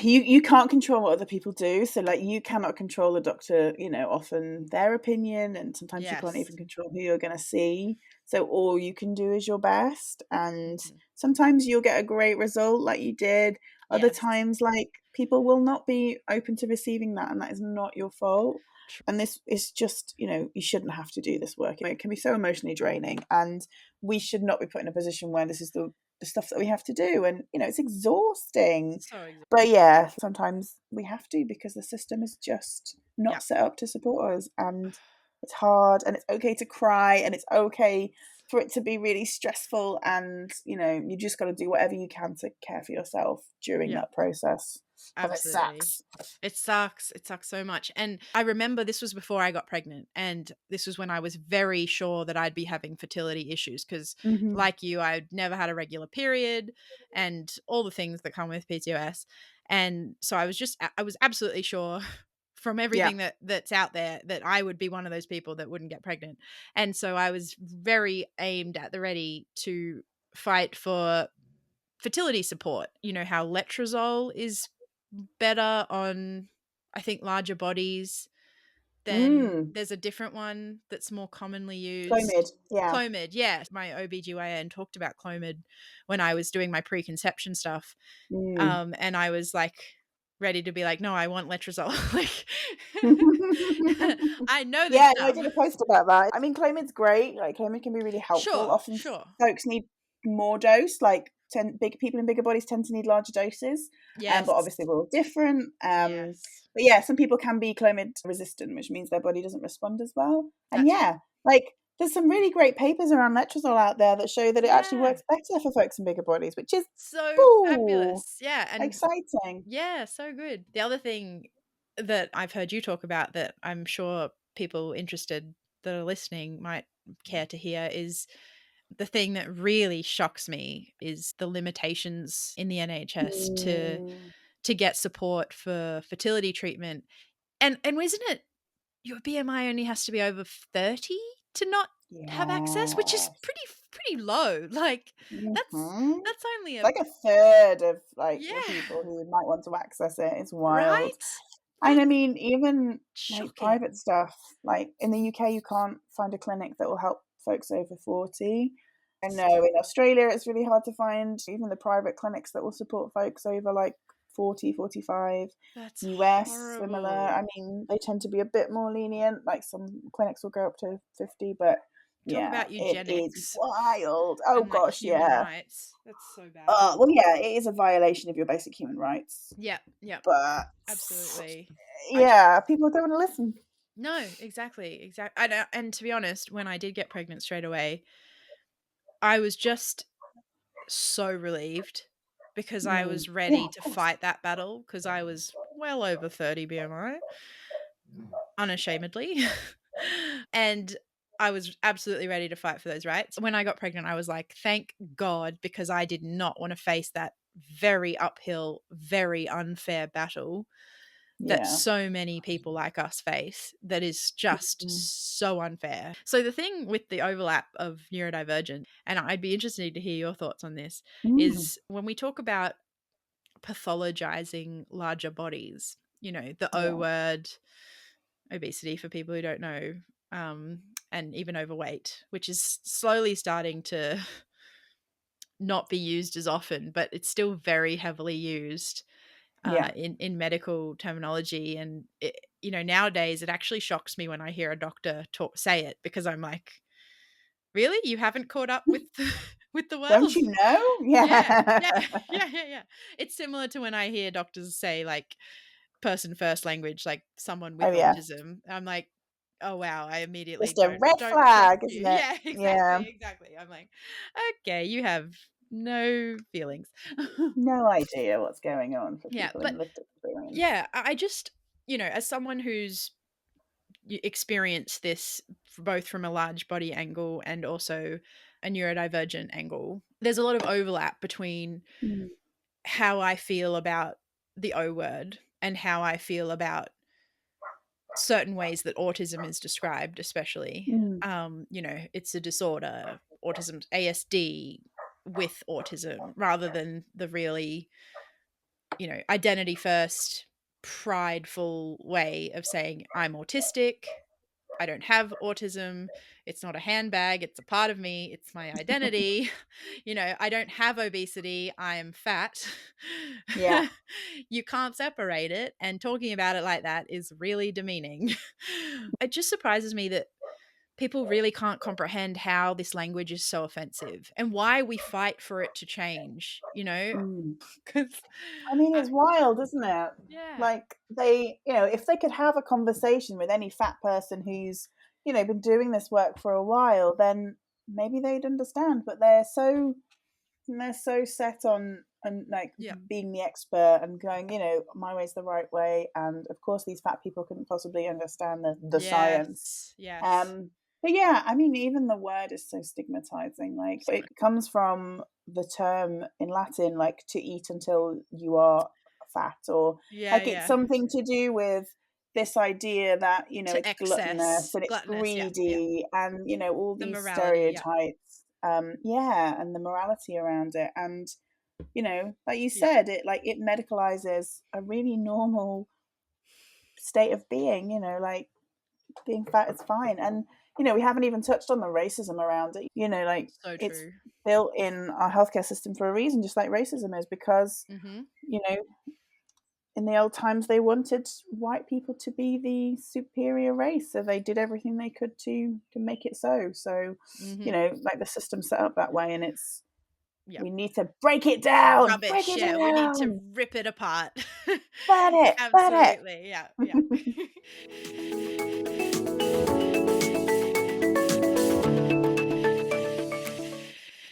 you can't control what other people do, so like you cannot control the doctor, often their opinion, and sometimes you can't even control who you're going to see, so all you can do is your best. And sometimes you'll get a great result like you did, other times like people will not be open to receiving that, and that is not your fault. And this is just, you shouldn't have to do this work. It can be so emotionally draining, and we should not be put in a position where this is the stuff that we have to do, and it's exhausting. But yeah, sometimes we have to, because the system is just not set up to support us, and it's hard, and it's okay to cry, and it's okay for it to be really stressful, and you just got to do whatever you can to care for yourself during that process. Absolutely. It sucks. It sucks so much. And I remember this was before I got pregnant, and this was when I was very sure that I'd be having fertility issues, because like you, I'd never had a regular period and all the things that come with PCOS. And so I was absolutely sure from everything that's out there that I would be one of those people that wouldn't get pregnant. And so I was very aimed at the ready to fight for fertility support. You know how letrozole is better on, I think, larger bodies. Then there's a different one that's more commonly used. Clomid, yeah. My OBGYN talked about Clomid when I was doing my preconception stuff. And I was like ready to be like, no, I want letrozole. Like, I know this stuff. I did a post about that. I mean, Clomid's great. Like, Clomid can be really helpful. Often folks need more dose. Like, big people in bigger bodies tend to need larger doses. But obviously we're all different. But yeah, some people can be Clomid resistant, which means their body doesn't respond as well. And like, there's some really great papers around letrozole out there that show that it actually works better for folks in bigger bodies, which is so fabulous. And exciting. Yeah, so good. The other thing that I've heard you talk about that I'm sure people interested that are listening might care to hear is the thing that really shocks me is the limitations in the NHS to get support for fertility treatment. And isn't it your BMI only has to be over 30 to not have access, which is pretty low. Like that's only like a third of like the people who might want to access it. It's wild. Right? And I mean, even like private stuff, like in the UK, you can't find a clinic that will help folks over 40. I know in Australia, it's really hard to find even the private clinics that will support folks over like 40, 45. That's US, horrible. similar. I mean, they tend to be a bit more lenient. Like some clinics will go up to 50, but talk about eugenics. It is wild. Oh and, gosh, human rights. That's so bad. Well, yeah, it is a violation of your basic human rights. Yeah. But absolutely. People don't want to listen. No, exactly. And to be honest, when I did get pregnant straight away, I was just so relieved, because I was ready to fight that battle, because I was well over 30 BMI, unashamedly. And I was absolutely ready to fight for those rights. When I got pregnant, I was like, thank God, because I did not want to face that very uphill, very unfair battle that so many people like us face, that is just so unfair. So the thing with the overlap of neurodivergent, and I'd be interested to hear your thoughts on this, is when we talk about pathologizing larger bodies, the O word, obesity for people who don't know, and even overweight, which is slowly starting to not be used as often, but it's still very heavily used in medical terminology. And nowadays it actually shocks me when I hear a doctor say it, because I'm like, really, you haven't caught up with the world? Don't you know? Yeah. It's similar to when I hear doctors say like person first language, like someone with autism. I'm like, oh wow, I immediately just a red flag, isn't it? Yeah, exactly. I'm like, okay, you have no feelings. No idea what's going on for people in lived experience. Yeah, I just, as someone who's you experience this both from a large body angle and also a neurodivergent angle. There's a lot of overlap between how I feel about the O word and how I feel about certain ways that autism is described, especially. Mm. It's a disorder, autism, ASD with autism, rather than the really, identity first, prideful way of saying, I'm autistic. I don't have autism. It's not a handbag. It's a part of me. It's my identity. I don't have obesity. I am fat. Yeah. You can't separate it. And talking about it like that is really demeaning. It just surprises me that people really can't comprehend how this language is so offensive and why we fight for it to change, Mm. because I mean, it's wild, isn't it? yeah, Like they, if they could have a conversation with any fat person who's, been doing this work for a while, then maybe they'd understand. But they're so set on and like yeah, being the expert and going, my way's the right way. And of course, these fat people couldn't possibly understand the science. yes, But yeah, I mean, even the word is so stigmatizing. Like so it comes from the term in Latin, like to eat until you are fat, or yeah, like it's yeah, something to do with this idea that, to it's gluttonous excess, and it's gluttonous, yeah, yeah, greedy and, all the these morality, yeah, stereotypes. Yeah, and the morality around it. And, like you yeah, said, it medicalizes a really normal state of being, like being fat is fine. And, we haven't even touched on the racism around it. Like so it's true. built in our healthcare system for a reason, just like racism is, because, Mm-hmm. you know, in the old times they wanted white people to be the superior race, so they did everything they could to make it so. So, Mm-hmm. like the system's set up that way, and Yeah, we need to break it down, break rubbish. it Yeah, we need to down, rip it apart. burn it, burn Absolutely, yeah, yeah.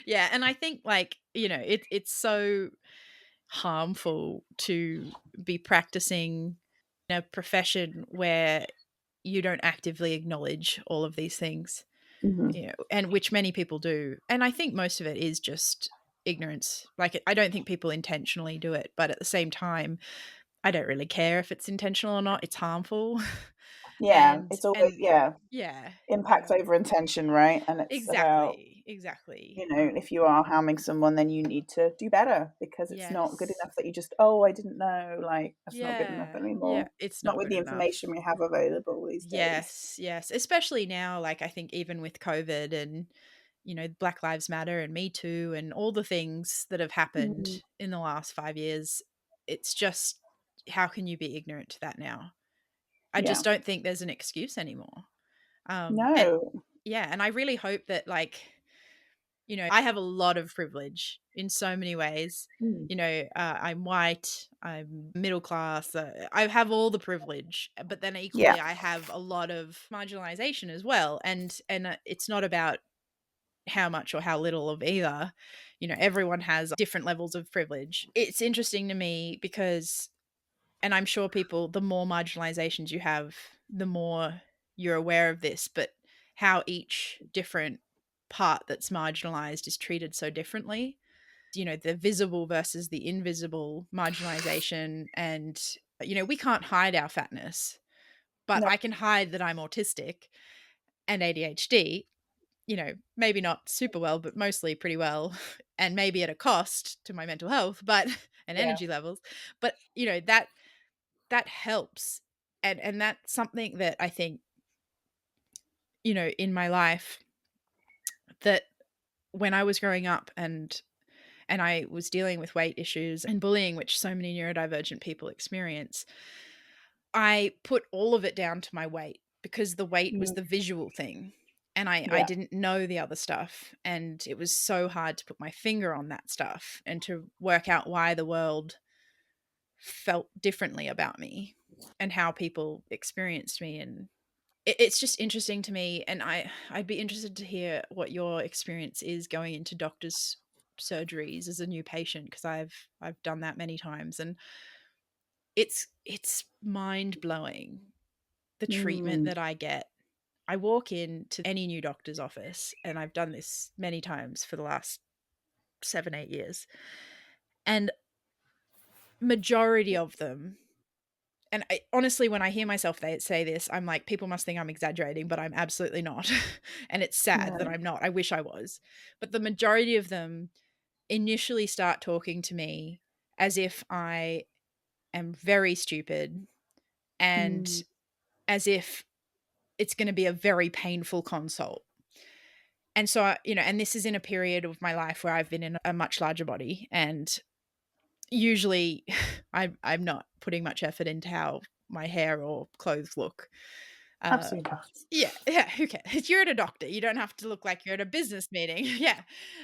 Yeah, and I think it's so harmful to be practicing in a profession where you don't actively acknowledge all of these things, it. and which many people do. And I think most of it is just ignorance. Like, I don't think people intentionally do it, but at the same time, I don't really care if it's intentional or not. It's harmful. Yeah, and it's always, and yeah, yeah, impact over intention, right? And it's about, exactly. if you are harming someone, then you need to do better, because it's not good Yes. enough that you just, oh, I didn't know. Like, that's not good enough Yeah, anymore. it's Not not with good the enough. information we have available these days. Yes, especially now, like, I think even with COVID and, Black Lives Matter and Me Too and all the things that have happened Mm, in the last 5 years, it's just, how can you be ignorant to that now? I yeah. just don't think there's an excuse anymore. And No. yeah, and I really hope that, like, I have a lot of privilege in so many ways. Mm, I'm white, I'm middle class, I have all the privilege, but then yeah. equally I have a lot of marginalization as well. And it's not about how much or how little of either. Everyone has different levels of privilege. It's interesting to me because, and I'm sure people, the more marginalizations you have, the more you're aware of this, but how each different part that's marginalized is treated so differently. The visible versus the invisible marginalization. And, we can't hide our fatness, but No. I can hide that I'm autistic and ADHD, maybe not super well, but mostly pretty well, and maybe at a cost to my mental health, but and Yeah. energy levels. But, that helps. And that's something that I think, in my life, that when I was growing up and I was dealing with weight issues and bullying, which so many neurodivergent people experience, I put all of it down to my weight because the weight was Mm, the visual thing. And I yeah. didn't know the other stuff. And it was so hard to put my finger on that stuff and to work out why the world felt differently about me and how people experienced me. And it's just interesting to me. And I'd be interested to hear what your experience is going into doctors' surgeries as a new patient, because I've done that many times, and it's mind blowing the treatment that I get. I walk into any new doctor's office, and I've done this many times for the last 7-8 years, and majority of them, and honestly, when I hear myself say this, I'm like, people must think I'm exaggerating, but I'm absolutely not. And it's sad that I'm not. I wish I was. But the majority of them initially start talking to me as if I am very stupid, and as if it's going to be a very painful consult. And so, and this is in a period of my life where I've been in a much larger body, and usually I'm not putting much effort into how my hair or clothes look. Absolutely. Yeah, who cares? You're at a doctor. You don't have to look like you're at a business meeting. Yeah.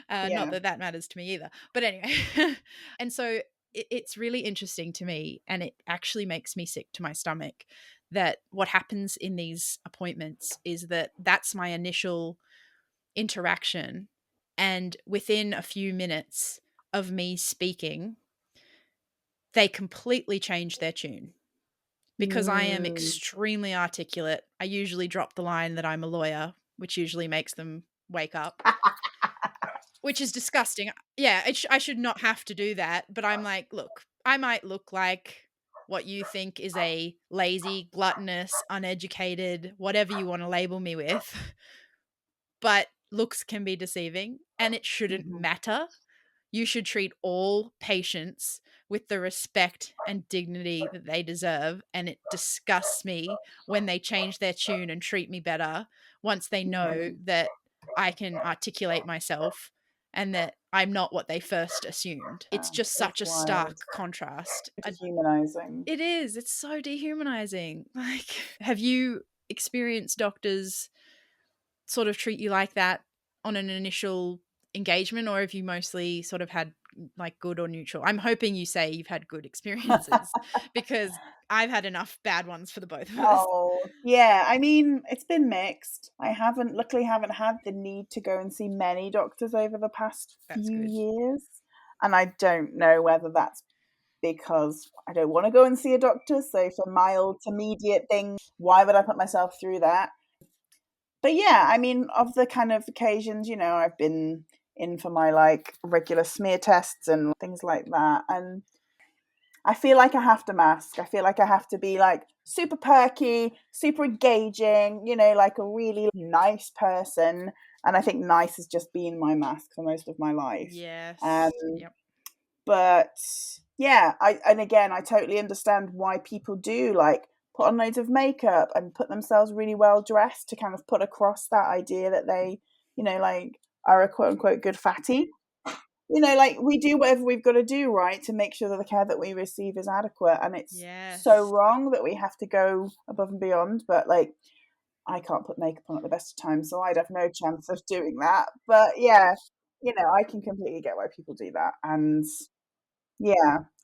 Not that matters to me either. But anyway. And so it's really interesting to me, and it actually makes me sick to my stomach, that what happens in these appointments is that that's my initial interaction. And within a few minutes of me speaking, they completely change their tune. Because I am extremely articulate, I usually drop the line that I'm a lawyer, which usually makes them wake up, which is disgusting. Yeah, I should not have to do that. But I'm like, look, I might look like what you think is a lazy, gluttonous, uneducated, whatever you want to label me with. But looks can be deceiving, and it shouldn't matter. You should treat all patients with the respect and dignity that they deserve. And it disgusts me when they change their tune and treat me better once they know that I can articulate myself and that I'm not what they first assumed. It's just such a stark contrast. It's dehumanizing. It is. It's so dehumanizing. Like, have you experienced doctors sort of treat you like that on an initial engagement, or have you mostly sort of had like good or neutral? I'm hoping you say you've had good experiences because I've had enough bad ones for the both of us. Oh, yeah. I mean, it's been mixed. Luckily haven't had the need to go and see many doctors over the past few years. And I don't know whether that's because I don't want to go and see a doctor. So for mild to mediate things, why would I put myself through that? But yeah, I mean, of the kind of occasions, I've been in for my like regular smear tests and things like that. And I feel like I have to mask. I feel like I have to be like super perky, super engaging, like a really nice person. And I think nice has just been my mask for most of my life. Yes. Yep. But yeah, I totally understand why people do like put on loads of makeup and put themselves really well dressed to kind of put across that idea that they, like are a quote unquote good fatty. Like we do whatever we've got to do, right, to make sure that the care that we receive is adequate. And it's so wrong that we have to go above and beyond. But like, I can't put makeup on at the best of times, so I'd have no chance of doing that. But yeah, I can completely get why people do that. And yeah,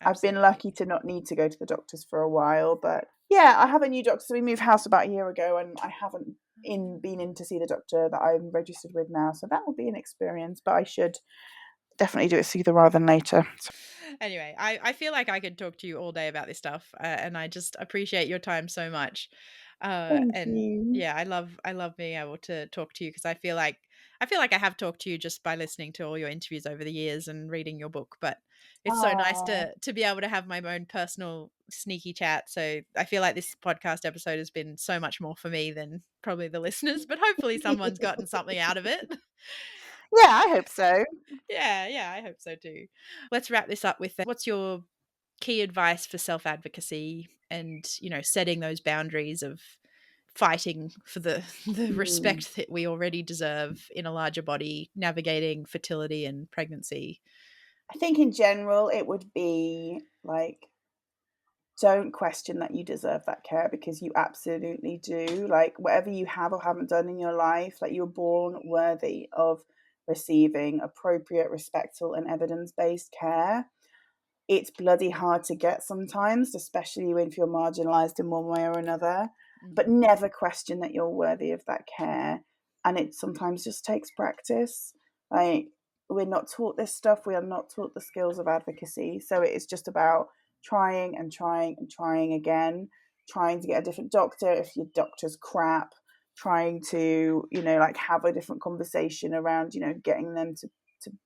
absolutely. I've been lucky to not need to go to the doctors for a while. But yeah, I have a new doctor. So we moved house about a year ago, and I haven't been in to see the doctor that I'm registered with now. So that will be an experience, but I should definitely do it sooner rather than later. Anyway, I feel like I could talk to you all day about this stuff, and I just appreciate your time so much. Thank you. Yeah, I love being able to talk to you, because I feel like I have talked to you just by listening to all your interviews over the years and reading your book, but it's so nice to be able to have my own personal sneaky chat. So I feel like this podcast episode has been so much more for me than probably the listeners, but hopefully someone's gotten something out of it. Yeah, I hope so. Yeah, I hope so too. Let's wrap this up with what's your key advice for self-advocacy and, setting those boundaries of fighting for the respect that we already deserve in a larger body, navigating fertility and pregnancy? I think in general it would be like, don't question that you deserve that care, because you absolutely do. Like whatever you have or haven't done in your life, like you're born worthy of receiving appropriate, respectful and evidence-based care. It's bloody hard to get sometimes, especially if you're marginalized in one way or another, but never question that you're worthy of that care. And it sometimes just takes practice. Like we're not taught this stuff. We are not taught the skills of advocacy. So it is just about trying and trying and trying again, trying to get a different doctor if your doctor's crap, trying to, like have a different conversation around, getting them to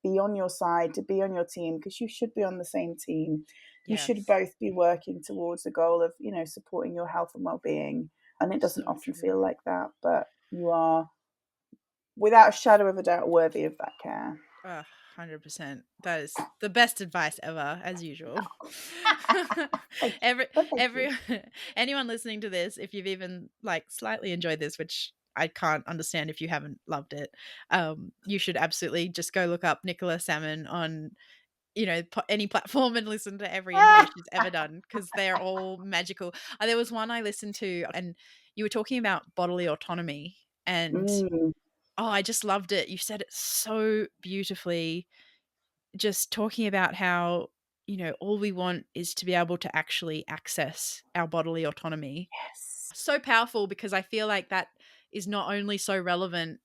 be on your side, to be on your team, because you should be on the same team. You should both be working towards the goal of, supporting your health and well-being. And it doesn't often feel like that, but you are, without a shadow of a doubt, worthy of that care. 100%. That is the best advice ever, as usual. Anyone listening to this, if you've even like slightly enjoyed this, which I can't understand if you haven't loved it, you should absolutely just go look up Nicola Salmon on any platform and listen to every interview she's ever done, because they're all magical. There was one I listened to, and you were talking about bodily autonomy, and I just loved it. You said it so beautifully, just talking about how, all we want is to be able to actually access our bodily autonomy. Yes. So powerful, because I feel like that is not only so relevant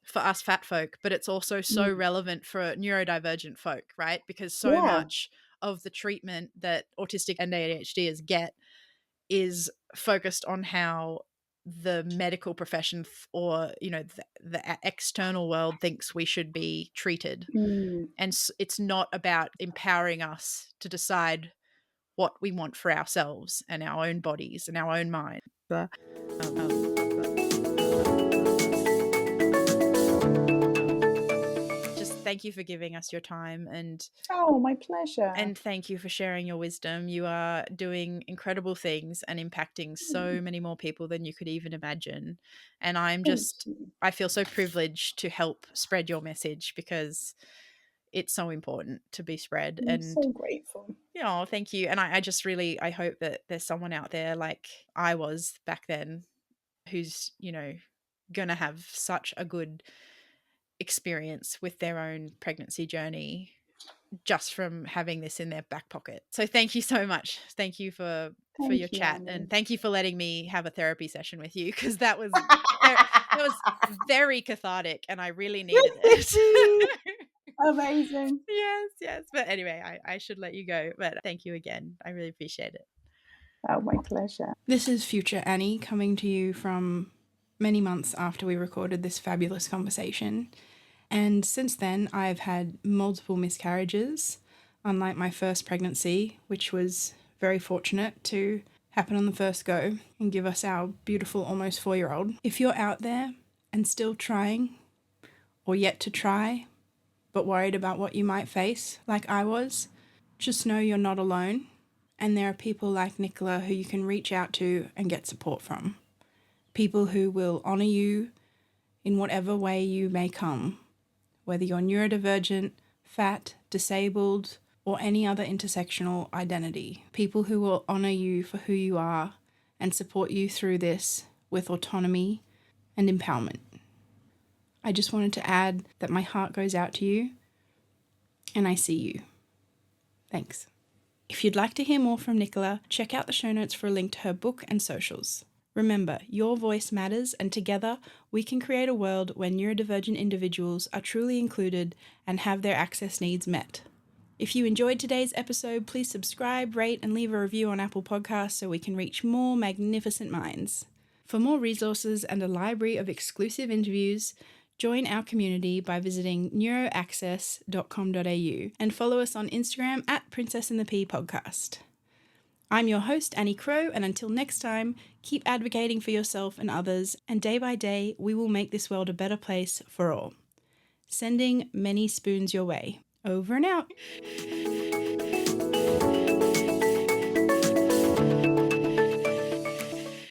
for us fat folk, but it's also so relevant for neurodivergent folk, right? Because so much of the treatment that autistic and ADHDers get is focused on how the medical profession or, the external world thinks we should be treated. And it's not about empowering us to decide what we want for ourselves and our own bodies and our own minds. Thank you for giving us your time, and my pleasure. And thank you for sharing your wisdom. You are doing incredible things and impacting so many more people than you could even imagine. And I feel so privileged to help spread your message, because it's so important to be spread. I'm so grateful. Thank you. And I just really, I hope that there's someone out there like I was back then who's, going to have such a good experience with their own pregnancy journey just from having this in their back pocket. So thank you so much. Thank you for your chat, Annie. and thank you for letting me have a therapy session with you, because that was very cathartic and I really needed it. Amazing. Yes. But anyway, I should let you go. But thank you again. I really appreciate it. Oh, my pleasure. This is future Annie coming to you from many months after we recorded this fabulous conversation. And since then, I've had multiple miscarriages, unlike my first pregnancy, which was very fortunate to happen on the first go and give us our beautiful almost 4-year-old. If you're out there and still trying, or yet to try, but worried about what you might face, like I was, just know you're not alone, and there are people like Nicola who you can reach out to and get support from. People who will honour you in whatever way you may come, whether you're neurodivergent, fat, disabled, or any other intersectional identity. People who will honour you for who you are and support you through this with autonomy and empowerment. I just wanted to add that my heart goes out to you, and I see you. Thanks. If you'd like to hear more from Nicola, check out the show notes for a link to her book and socials. Remember, your voice matters, and together we can create a world where neurodivergent individuals are truly included and have their access needs met. If you enjoyed today's episode, please subscribe, rate, and leave a review on Apple Podcasts so we can reach more magnificent minds. For more resources and a library of exclusive interviews, join our community by visiting neuroaccess.com.au and follow us on Instagram at Princess in the Pea Podcast. I'm your host, Annie Crow, and until next time, keep advocating for yourself and others, and day by day, we will make this world a better place for all. Sending many spoons your way. Over and out.